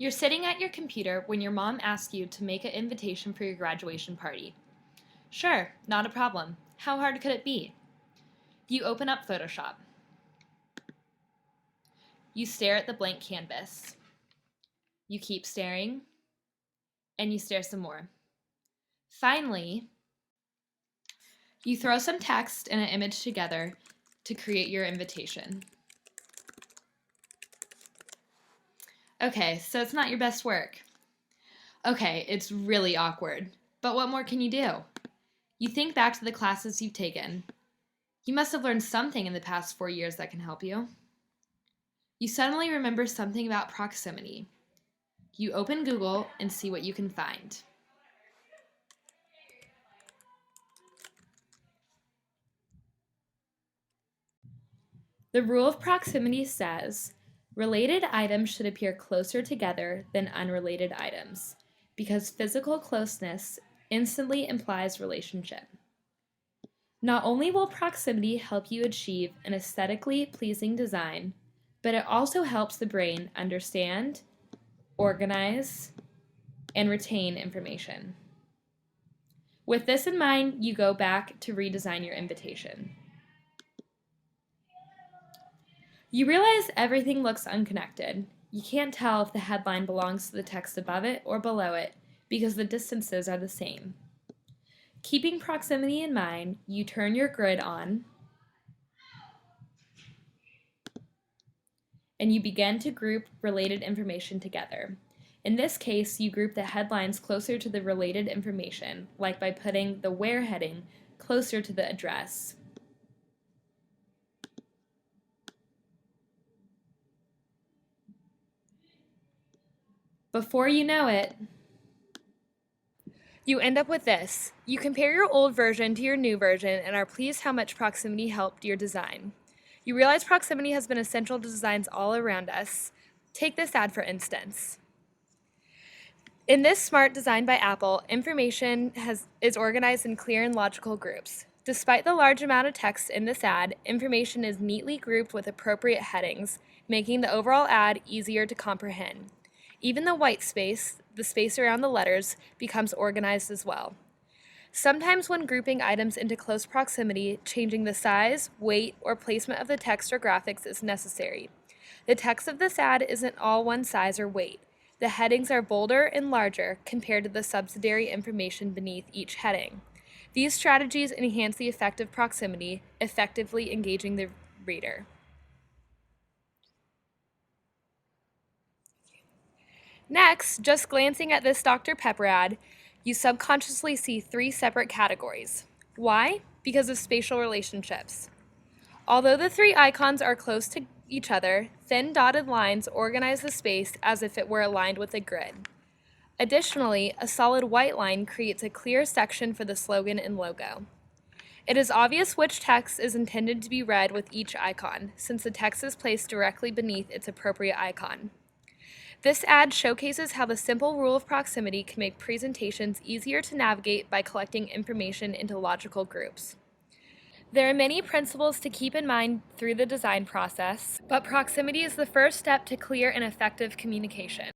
You're sitting at your computer when your mom asks you to make an invitation for your graduation party. Sure, not a problem. How hard could it be? You open up Photoshop. You stare at the blank canvas. You keep staring, and you stare some more. Finally, you throw some text and an image together to create your invitation. Okay, so it's not your best work. Okay, it's really awkward. But what more can you do? You think back to the classes you've taken. You must have learned something in the past 4 years that can help you. You suddenly remember something about proximity. You open Google and see what you can find. The rule of proximity says, related items should appear closer together than unrelated items, because physical closeness instantly implies relationship. Not only will proximity help you achieve an aesthetically pleasing design, but it also helps the brain understand, organize, and retain information. With this in mind, you go back to redesign your invitation. You realize everything looks unconnected. You can't tell if the headline belongs to the text above it or below it because the distances are the same. Keeping proximity in mind, you turn your grid on and you begin to group related information together. In this case, you group the headlines closer to the related information, like by putting the where heading closer to the address. Before you know it, you end up with this. You compare your old version to your new version and are pleased how much proximity helped your design. You realize proximity has been essential to designs all around us. Take this ad for instance. In this smart design by Apple, information is organized in clear and logical groups. Despite the large amount of text in this ad, information is neatly grouped with appropriate headings, making the overall ad easier to comprehend. Even the white space, the space around the letters, becomes organized as well. Sometimes when grouping items into close proximity, changing the size, weight, or placement of the text or graphics is necessary. The text of this ad isn't all one size or weight. The headings are bolder and larger compared to the subsidiary information beneath each heading. These strategies enhance the effect of proximity, effectively engaging the reader. Next, just glancing at this Dr. Pepper ad, you subconsciously see 3 separate categories. Why? Because of spatial relationships. Although the 3 icons are close to each other, thin dotted lines organize the space as if it were aligned with a grid. Additionally, a solid white line creates a clear section for the slogan and logo. It is obvious which text is intended to be read with each icon, since the text is placed directly beneath its appropriate icon. This ad showcases how the simple rule of proximity can make presentations easier to navigate by collecting information into logical groups. There are many principles to keep in mind through the design process, but proximity is the first step to clear and effective communication.